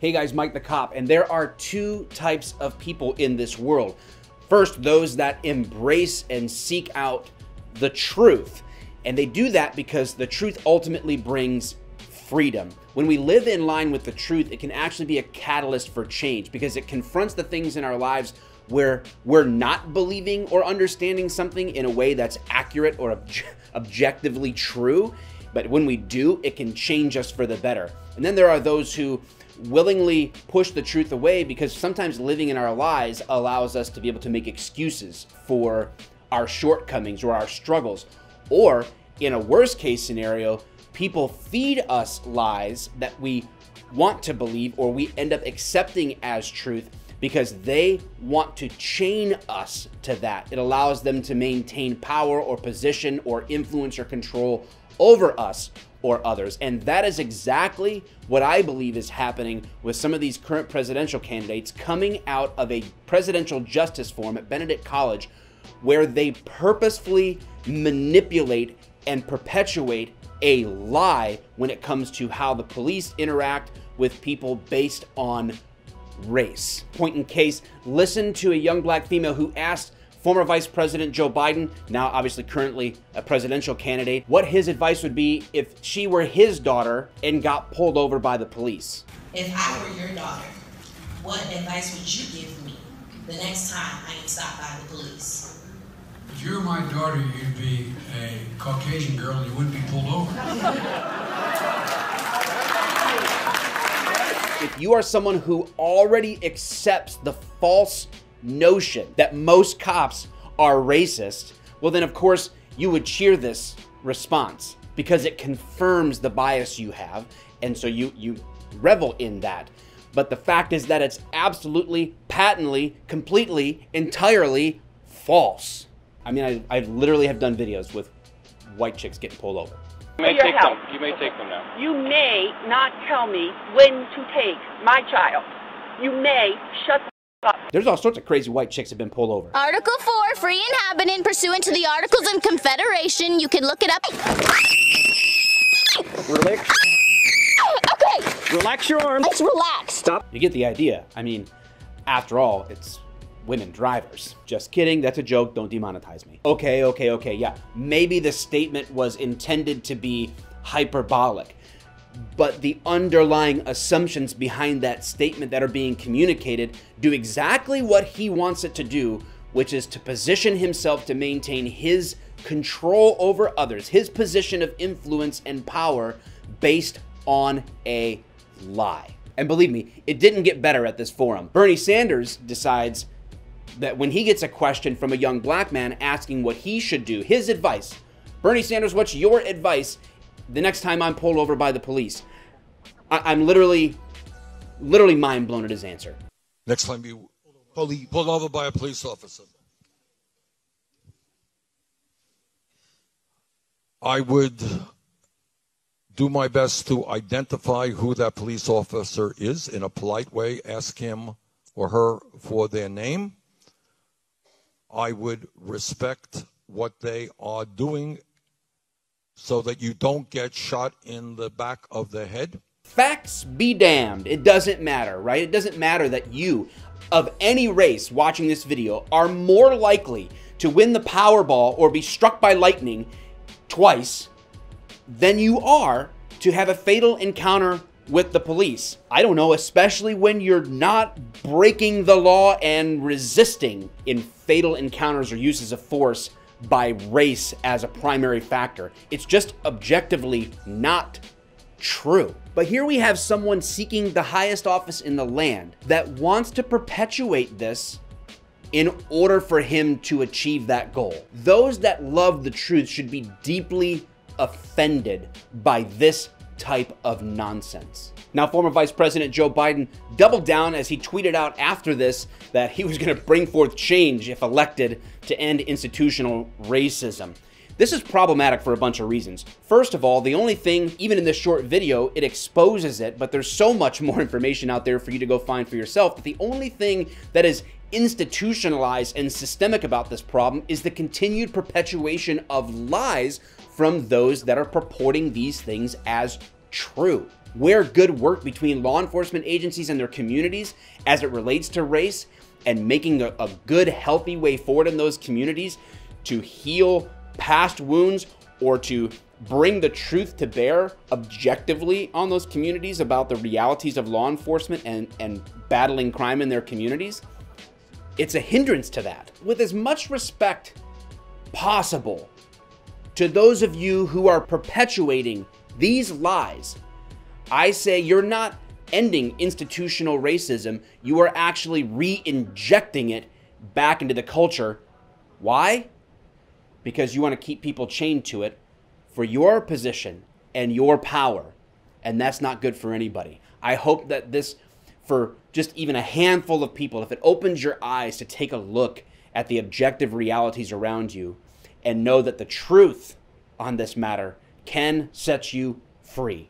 Hey guys, Mike the Cop, and there are two types of people in this world. First, those that embrace and seek out the truth. And they do that because the truth ultimately brings freedom. When we live in line with the truth, it can actually be a catalyst for change because it confronts the things in our lives where we're not believing or understanding something in a way that's accurate or objectively true. But when we do, it can change us for the better. And then there are those who willingly push the truth away because sometimes living in our lies allows us to be able to make excuses for our shortcomings or our struggles. Or in a worst case scenario, people feed us lies that we want to believe or we end up accepting as truth because they want to chain us to that. It allows them to maintain power or position or influence or control over us or others. And that is exactly what I believe is happening with some of these current presidential candidates coming out of a presidential justice forum at Benedict College, where they purposefully manipulate and perpetuate a lie when it comes to how the police interact with people based on race. Point in case, listen to a young black female who asked former Vice President Joe Biden, now obviously currently a presidential candidate, what his advice would be if she were his daughter and got pulled over by the police. If I were your daughter, what advice would you give me the next time I get stopped by the police? If you were my daughter, you'd be a Caucasian girl and you wouldn't be pulled over. If you are someone who already accepts the false notion that most cops are racist, well then of course you would cheer this response because it confirms the bias you have, and so you revel in that. But the fact is that it's absolutely, patently, completely, entirely false. I mean, I literally have done videos with white chicks getting pulled over. You may take them. You may take them now. You may not tell me when to take my child. You may shut the up. There's all sorts of crazy white chicks have been pulled over. Article 4, free inhabitant pursuant to the Articles of Confederation. You can look it up. Relax. Okay. Relax your arms. Let's relax. Stop. You get the idea. I mean, after all, it's women drivers. Just kidding, that's a joke, don't demonetize me. Okay, yeah. Maybe the statement was intended to be hyperbolic, but the underlying assumptions behind that statement that are being communicated do exactly what he wants it to do, which is to position himself to maintain his control over others, his position of influence and power based on a lie. And believe me, it didn't get better at this forum. Bernie Sanders decides that when he gets a question from a young black man asking what he should do, his advice, Bernie Sanders, what's your advice the next time I'm pulled over by the police? I'm literally mind blown at his answer. Next time you pulled over by a police officer, I would do my best to identify who that police officer is in a polite way, ask him or her for their name. I would respect what they are doing so that you don't get shot in the back of the head. Facts be damned. It doesn't matter, right? It doesn't matter that you, of any race watching this video, are more likely to win the Powerball or be struck by lightning twice than you are to have a fatal encounter with the police. I don't know, especially when you're not breaking the law and resisting in fatal encounters or uses of force by race as a primary factor. It's just objectively not true. But here we have someone seeking the highest office in the land that wants to perpetuate this in order for him to achieve that goal. Those that love the truth should be deeply offended by this type of nonsense. Now, former Vice President Joe Biden doubled down as he tweeted out after this that he was going to bring forth change if elected to end institutional racism. This is problematic for a bunch of reasons. First of all, the only thing, even in this short video, it exposes it, but there's so much more information out there for you to go find for yourself that the only thing that is institutionalized and systemic about this problem is the continued perpetuation of lies from those that are purporting these things as true. where good work between law enforcement agencies and their communities as it relates to race, and making a good, healthy way forward in those communities to heal past wounds or to bring the truth to bear objectively on those communities about the realities of law enforcement and battling crime in their communities, it's a hindrance to that. With as much respect possible to those of you who are perpetuating these lies, I say you're not ending institutional racism, you are actually re-injecting it back into the culture. Why? Because you want to keep people chained to it for your position and your power, and that's not good for anybody. I hope that this, for just even a handful of people, if it opens your eyes to take a look at the objective realities around you and know that the truth on this matter can set you free.